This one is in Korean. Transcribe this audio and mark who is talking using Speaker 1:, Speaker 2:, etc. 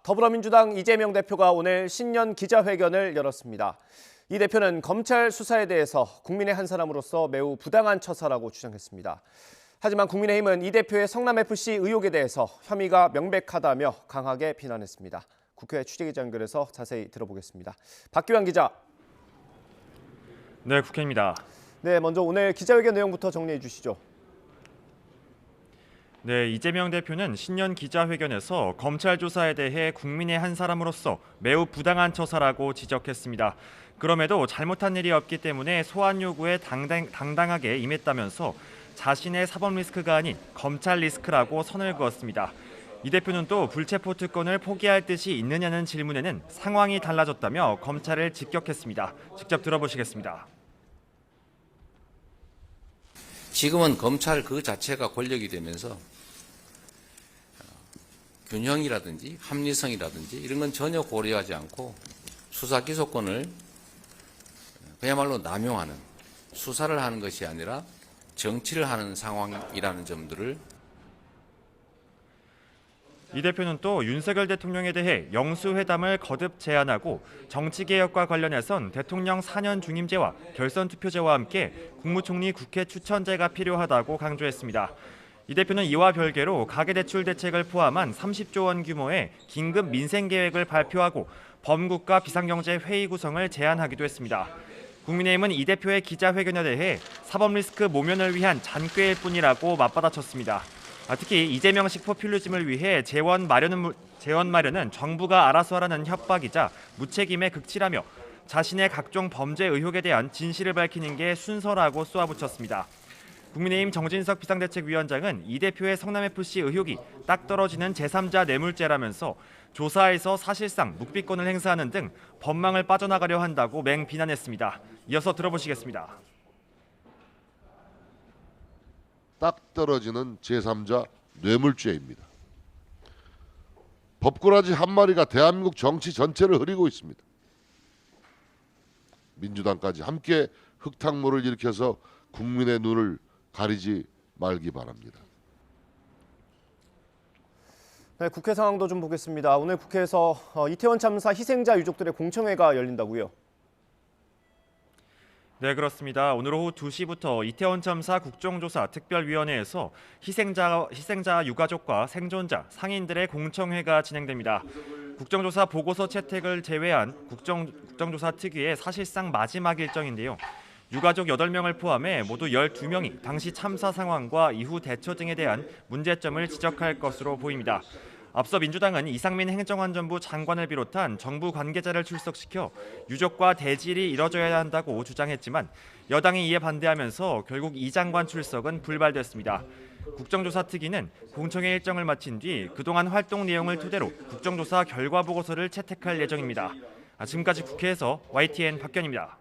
Speaker 1: 더불어민주당 이재명 대표가 오늘 신년 기자회견을 열었습니다. 이 대표는 검찰 수사에 대해서 국민의 한 사람으로서 매우 부당한 처사라고 주장했습니다. 하지만 국민의힘은 이 대표의 성남FC 의혹에 대해서 혐의가 명백하다며 강하게 비난했습니다. 국회 취재기자 연결해서 자세히 들어보겠습니다. 박규환 기자.
Speaker 2: 네, 국회입니다.
Speaker 1: 네, 먼저 오늘 기자회견 내용부터 정리해 주시죠.
Speaker 2: 네, 이재명 대표는 신년 기자회견에서 검찰 조사에 대해 국민의 한 사람으로서 매우 부당한 처사라고 지적했습니다. 그럼에도 잘못한 일이 없기 때문에 소환 요구에 당당하게 임했다면서 자신의 사법 리스크가 아닌 검찰 리스크라고 선을 그었습니다. 이 대표는 또 불체포 특권을 포기할 뜻이 있느냐는 질문에는 상황이 달라졌다며 검찰을 직격했습니다. 직접 들어보시겠습니다.
Speaker 3: 지금은 검찰 그 자체가 권력이 되면서 균형이라든지 합리성이라든지 이런 건 전혀 고려하지 않고 수사 기소권을 그야말로 남용하는, 수사를 하는 것이 아니라 정치를 하는 상황이라는 점들을.
Speaker 2: 이 대표는 또 윤석열 대통령에 대해 영수회담을 거듭 제안하고 정치개혁과 관련해선 대통령 4년 중임제와 결선투표제와 함께 국무총리 국회 추천제가 필요하다고 강조했습니다. 이 대표는 이와 별개로 가계대출 대책을 포함한 30조 원 규모의 긴급 민생계획을 발표하고 범국가 비상경제회의 구성을 제안하기도 했습니다. 국민의힘은 이 대표의 기자회견에 대해 사법리스크 모면을 위한 잔꾀일 뿐이라고 맞받아쳤습니다. 특히 이재명식 포퓰리즘을 위해 재원 마련은 정부가 알아서 하라는 협박이자 무책임의 극치라며 자신의 각종 범죄 의혹에 대한 진실을 밝히는 게 순서라고 쏘아붙였습니다. 국민의힘 정진석 비상대책위원장은 이 대표의 성남FC 의혹이 딱 떨어지는 제3자 뇌물죄라면서 조사에서 사실상 묵비권을 행사하는 등 법망을 빠져나가려 한다고 맹비난했습니다. 이어서 들어보시겠습니다.
Speaker 4: 딱 떨어지는 제3자 뇌물죄입니다. 법꾸라지 한 마리가 대한민국 정치 전체를 흐리고 있습니다. 민주당까지 함께 흙탕물을 일으켜서 국민의 눈을 가리지 말기 바랍니다.
Speaker 1: 네, 국회 상황도 좀 보겠습니다. 오늘 국회에서 이태원 참사 희생자 유족들의 공청회가 열린다고요?
Speaker 2: 네, 그렇습니다. 오늘 오후 2시부터 이태원 참사 국정조사 특별위원회에서 희생자 유가족과 생존자, 상인들의 공청회가 진행됩니다. 국정조사 보고서 채택을 제외한 국정조사 특위의 사실상 마지막 일정인데요. 유가족 8명을 포함해 모두 12명이 당시 참사 상황과 이후 대처 등에 대한 문제점을 지적할 것으로 보입니다. 앞서 민주당은 이상민 행정안전부 장관을 비롯한 정부 관계자를 출석시켜 유족과 대질이 이뤄져야 한다고 주장했지만 여당이 이에 반대하면서 결국 이 장관 출석은 불발됐습니다. 국정조사 특위는 공청회 일정을 마친 뒤 그동안 활동 내용을 토대로 국정조사 결과 보고서를 채택할 예정입니다. 지금까지 국회에서 YTN 박견입니다.